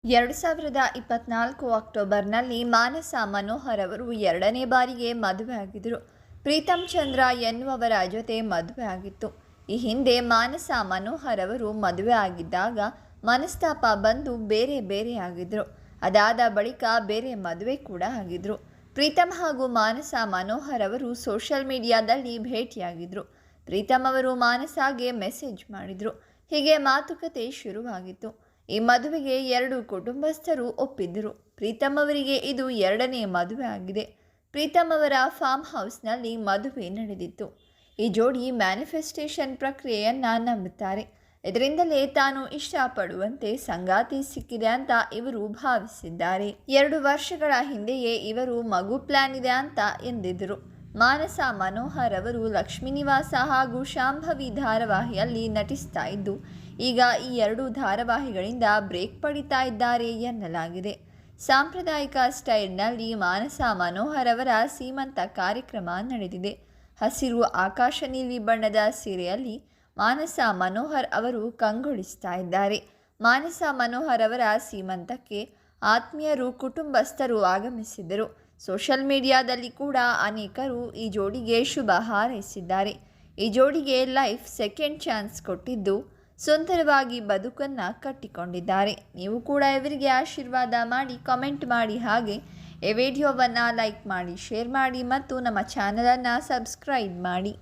2024 ಅಕ್ಟೋಬರ್ನಲ್ಲಿ ಮಾನಸ ಮನೋಹರ್ ಅವರು ಎರಡನೇ ಬಾರಿಗೆ ಮದುವೆಯಾಗಿದ್ದರು. ಪ್ರೀತಮ್ ಚಂದ್ರ ಎನ್ನುವವರ ಜೊತೆ ಮದುವೆ ಆಗಿತ್ತು. ಈ ಹಿಂದೆ ಮಾನಸ ಮನೋಹರ್ ಅವರು ಮದುವೆ ಆಗಿದ್ದಾಗ ಮನಸ್ತಾಪ ಬಂದು ಬೇರೆ ಬೇರೆ ಆಗಿದ್ದರು. ಅದಾದ ಬಳಿಕ ಬೇರೆ ಮದುವೆ ಕೂಡ ಆಗಿದ್ರು. ಪ್ರೀತಮ್ ಹಾಗೂ ಮಾನಸ ಮನೋಹರ್ ಅವರು ಸೋಷಿಯಲ್ ಮೀಡಿಯಾದಲ್ಲಿ ಭೇಟಿಯಾಗಿದ್ದರು. ಪ್ರೀತಮ್ ಅವರು ಮಾನಸಾಗೆ ಮೆಸೇಜ್ ಮಾಡಿದರು. ಹೀಗೆ ಮಾತುಕತೆ ಶುರುವಾಗಿತ್ತು. ಈ ಮದುವೆಗೆ ಎರಡು ಕುಟುಂಬಸ್ಥರು ಒಪ್ಪಿದ್ದರು. ಪ್ರೀತಮ್ ಅವರಿಗೆ ಇದು ಎರಡನೇ ಮದುವೆ ಆಗಿದೆ. ಪ್ರೀತಮ್ ಅವರ ಫಾರ್ಮ್ ಹೌಸ್ನಲ್ಲಿ ಮದುವೆ ನಡೆದಿತ್ತು. ಈ ಜೋಡಿ ಮ್ಯಾನಿಫೆಸ್ಟೇಷನ್ ಪ್ರಕ್ರಿಯೆಯನ್ನು ನಂಬುತ್ತಾರೆ. ಇದರಿಂದಲೇ ತಾನು ಇಷ್ಟಪಡುವಂತೆ ಸಂಗಾತಿ ಸಿಕ್ಕಿದೆ ಅಂತ ಇವರು ಭಾವಿಸಿದ್ದಾರೆ. 2 ವರ್ಷಗಳ ಹಿಂದೆಯೇ ಇವರು ಮಗು ಪ್ಲಾನ್ ಇದೆ ಅಂತ ಎಂದಿದ್ದರು. ಮಾನಸ ಮನೋಹರ್ ಅವರು ಲಕ್ಷ್ಮೀ ನಿವಾಸ ಹಾಗೂ ಶಾಂಭವಿ ಧಾರಾವಾಹಿಯಲ್ಲಿ ನಟಿಸ್ತಾ ಇದ್ದು, ಈಗ ಈ 2 ಧಾರಾವಾಹಿಗಳಿಂದ ಬ್ರೇಕ್ ಪಡಿತಾ ಇದ್ದಾರೆ ಎನ್ನಲಾಗಿದೆ. ಸಾಂಪ್ರದಾಯಿಕ ಸ್ಟೈಲ್ನಲ್ಲಿ ಮಾನಸ ಮನೋಹರ್ ಅವರ ಸೀಮಂತ ಕಾರ್ಯಕ್ರಮ ನಡೆದಿದೆ. ಹಸಿರು ಆಕಾಶ ನೀಲಿ ಬಣ್ಣದ ಸೀರೆಯಲ್ಲಿ ಮಾನಸ ಮನೋಹರ್ ಅವರು ಕಂಗೊಳಿಸ್ತಾ ಇದ್ದಾರೆ. ಮಾನಸ ಮನೋಹರ್ ಅವರ ಸೀಮಂತಕ್ಕೆ ಆತ್ಮೀಯರು ಕುಟುಂಬಸ್ಥರು ಆಗಮಿಸಿದ್ದರು. ಸೋಷಿಯಲ್ ಮೀಡಿಯಾದಲ್ಲಿ ಕೂಡ ಅನೇಕರು ಈ ಜೋಡಿಗೆ ಶುಭ ಹಾರೈಸಿದ್ದಾರೆ. ಈ ಜೋಡಿಗೆ ಲೈಫ್ ಸೆಕೆಂಡ್ ಚಾನ್ಸ್ ಕೊಟ್ಟಿದ್ದು ಸುಂದರವಾಗಿ ಬದುಕನ್ನು ಕಟ್ಟಿಕೊಂಡಿದ್ದಾರೆ. ನೀವು ಕೂಡ ಇವರಿಗೆ ಆಶೀರ್ವಾದ ಮಾಡಿ ಕಾಮೆಂಟ್ ಮಾಡಿ, ಹಾಗೆ ಈ ವಿಡಿಯೋವನ್ನು ಲೈಕ್ ಮಾಡಿ, ಶೇರ್ ಮಾಡಿ ಮತ್ತು ನಮ್ಮ ಚಾನಲನ್ನು ಸಬ್ಸ್ಕ್ರೈಬ್ ಮಾಡಿ.